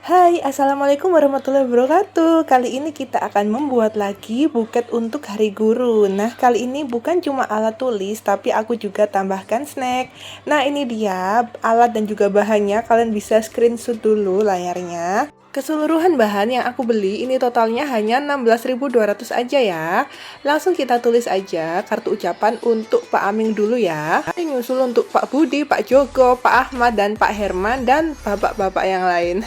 Hai, Assalamualaikum warahmatullahi wabarakatuh. Kali ini kita akan membuat lagi buket untuk Hari Guru. Nah, kali ini bukan cuma alat tulis, tapi aku juga tambahkan snack. Nah, ini dia alat dan juga bahannya. Kalian bisa screenshot dulu layarnya. Keseluruhan bahan yang aku beli ini totalnya hanya 16.200 aja ya. Langsung kita tulis aja kartu ucapan untuk Pak Aming dulu ya. Nyusul untuk Pak Budi, Pak Joko, Pak Ahmad, dan Pak Herman, dan bapak-bapak yang lain.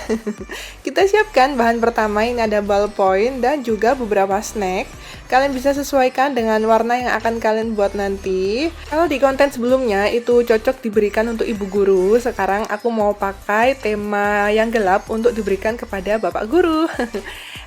Kita siapkan bahan pertama, ini ada ballpoint dan juga beberapa snack. Kalian bisa sesuaikan dengan warna yang akan kalian buat nanti. Kalau di konten sebelumnya itu cocok diberikan untuk ibu guru, sekarang aku mau pakai tema yang gelap untuk diberikan kepada bapak guru.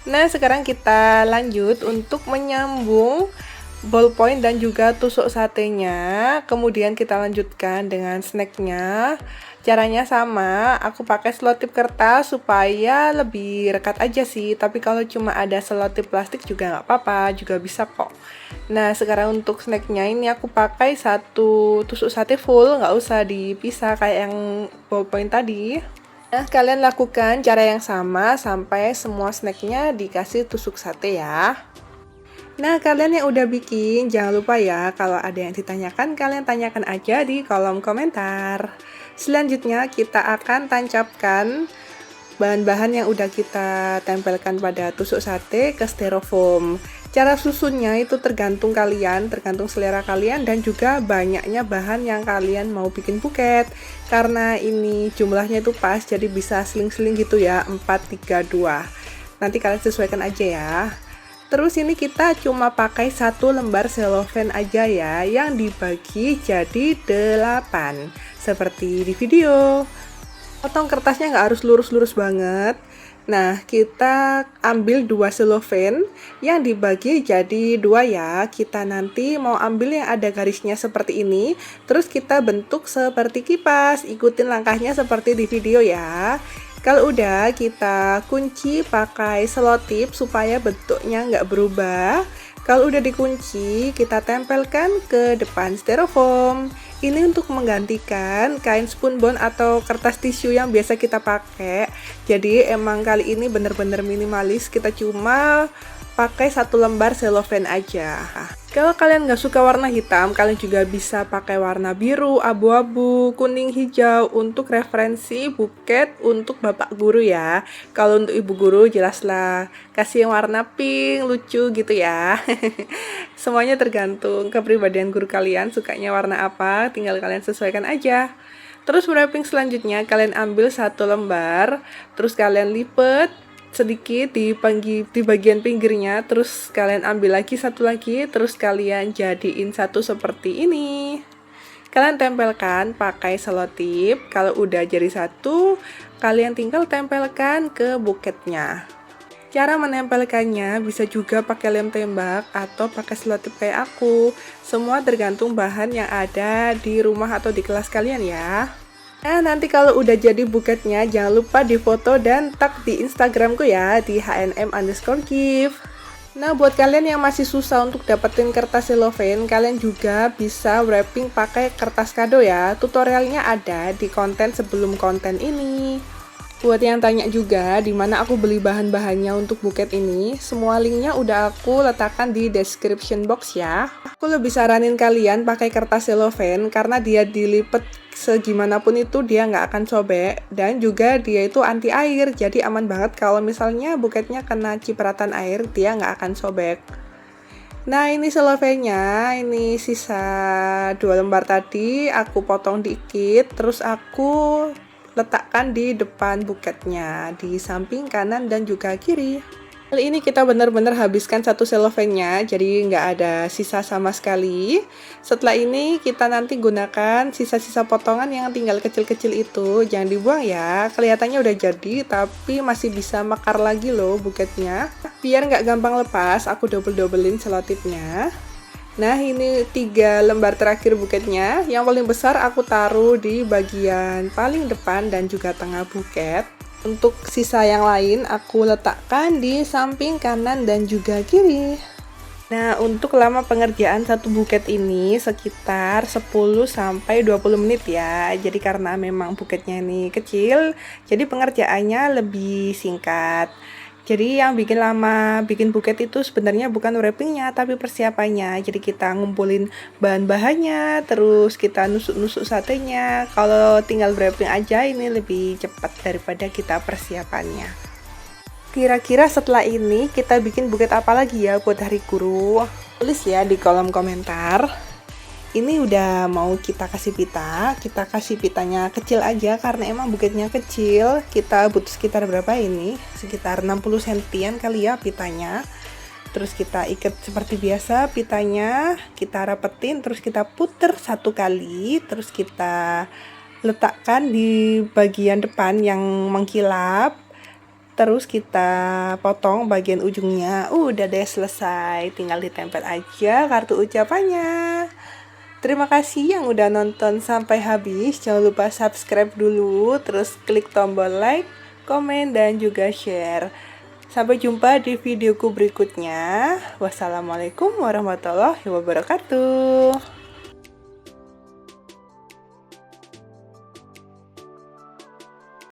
Nah, sekarang kita lanjut untuk menyambung ballpoint dan juga tusuk satenya. Kemudian kita lanjutkan dengan snacknya. Caranya sama, aku pakai selotip kertas supaya lebih rekat aja sih. Tapi kalau cuma ada selotip plastik juga nggak apa-apa, juga bisa kok. Nah, sekarang untuk snacknya ini aku pakai satu tusuk sate full, nggak usah dipisah kayak yang ballpoint tadi. Nah, kalian lakukan cara yang sama sampai semua snacknya dikasih tusuk sate ya. Nah, kalian yang udah bikin, jangan lupa ya, kalau ada yang ditanyakan, kalian tanyakan aja di kolom komentar. Selanjutnya, kita akan tancapkan bahan-bahan yang udah kita tempelkan pada tusuk sate ke styrofoam. Cara susunnya itu tergantung kalian, tergantung selera kalian, dan juga banyaknya bahan yang kalian mau bikin buket. Karena ini jumlahnya itu pas, jadi bisa seling-seling gitu ya, 4, 3, 2. Nanti kalian sesuaikan aja ya. Terus ini kita cuma pakai satu lembar cellophane aja ya, yang dibagi jadi 8 seperti di video. Potong kertasnya nggak harus lurus-lurus banget. Nah, kita ambil 2 cellophane yang dibagi jadi 2 ya. Kita nanti mau ambil yang ada garisnya seperti ini, terus kita bentuk seperti kipas. Ikutin langkahnya seperti di video ya. Kalau udah, kita kunci pakai selotip supaya bentuknya nggak berubah. Kalau udah dikunci, kita tempelkan ke depan styrofoam. Ini untuk menggantikan kain spunbond atau kertas tisu yang biasa kita pakai. Jadi emang kali ini bener-bener minimalis, kita cuma pakai satu lembar cellophane aja. Kalau kalian nggak suka warna hitam, kalian juga bisa pakai warna biru, abu-abu, kuning, hijau untuk referensi buket untuk bapak guru ya. Kalau untuk ibu guru jelaslah kasih yang warna pink, lucu gitu ya. Semuanya tergantung kepribadian guru kalian, sukanya warna apa, tinggal kalian sesuaikan aja. Terus wrapping selanjutnya kalian ambil satu lembar, terus kalian lipat sedikit di bagian pinggirnya, terus kalian ambil lagi satu lagi, terus kalian jadiin satu seperti ini. Kalian tempelkan pakai selotip. Kalau udah jadi satu, kalian tinggal tempelkan ke buketnya. Cara menempelkannya bisa juga pakai lem tembak atau pakai selotip kayak aku. Semua tergantung bahan yang ada di rumah atau di kelas kalian ya. Nah, nanti kalau udah jadi buketnya, jangan lupa difoto dan tag di Instagramku ya, di hnm_gift. Nah, buat kalian yang masih susah untuk dapetin kertas cellophane, kalian juga bisa wrapping pakai kertas kado ya. Tutorialnya ada di konten sebelum konten ini. Buat yang tanya juga di mana aku beli bahan-bahannya untuk buket ini, semua linknya udah aku letakkan di description box ya. Aku lebih saranin kalian pakai kertas cellophane karena dia dilipet segimanapun itu dia nggak akan sobek, dan juga dia itu anti air, jadi aman banget kalau misalnya buketnya kena cipratan air, dia nggak akan sobek. Nah, ini cellophane-nya, ini sisa 2 lembar tadi, aku potong dikit, terus aku letakkan di depan buketnya, di samping kanan dan juga kiri. Kali ini kita benar-benar habiskan satu cellophane-nya, jadi nggak ada sisa sama sekali. Setelah ini kita nanti gunakan sisa-sisa potongan yang tinggal kecil-kecil itu, jangan dibuang ya. Kelihatannya udah jadi, tapi masih bisa mekar lagi loh buketnya. Biar nggak gampang lepas, aku double-doublein selotipnya. Nah, ini 3 lembar terakhir buketnya. Yang paling besar aku taruh di bagian paling depan dan juga tengah buket. Untuk sisa yang lain aku letakkan di samping kanan dan juga kiri. Nah, untuk lama pengerjaan satu buket ini sekitar 10-20 menit ya. Jadi karena memang buketnya ini kecil, jadi pengerjaannya lebih singkat. Jadi yang bikin lama bikin buket itu sebenarnya bukan wrappingnya, tapi persiapannya. Jadi kita ngumpulin bahan-bahannya, terus kita nusuk-nusuk satenya. Kalau tinggal wrapping aja ini lebih cepat daripada kita persiapannya. Kira-kira setelah ini kita bikin buket apa lagi ya buat hari guru? Tulis ya di kolom komentar. Ini udah mau kita kasih pita, kita kasih pitanya kecil aja karena emang buketnya kecil. Kita butuh sekitar berapa ini? Sekitar 60 sentian kali ya pitanya. Terus kita ikat seperti biasa pitanya, kita rapetin, terus kita puter satu kali, terus kita letakkan di bagian depan yang mengkilap. Terus kita potong bagian ujungnya. Udah deh selesai. Tinggal ditempel aja kartu ucapannya. Terima kasih yang udah nonton sampai habis. Jangan lupa subscribe dulu. Terus klik tombol like, komen, dan juga share. Sampai jumpa di videoku berikutnya. Wassalamualaikum warahmatullahi wabarakatuh.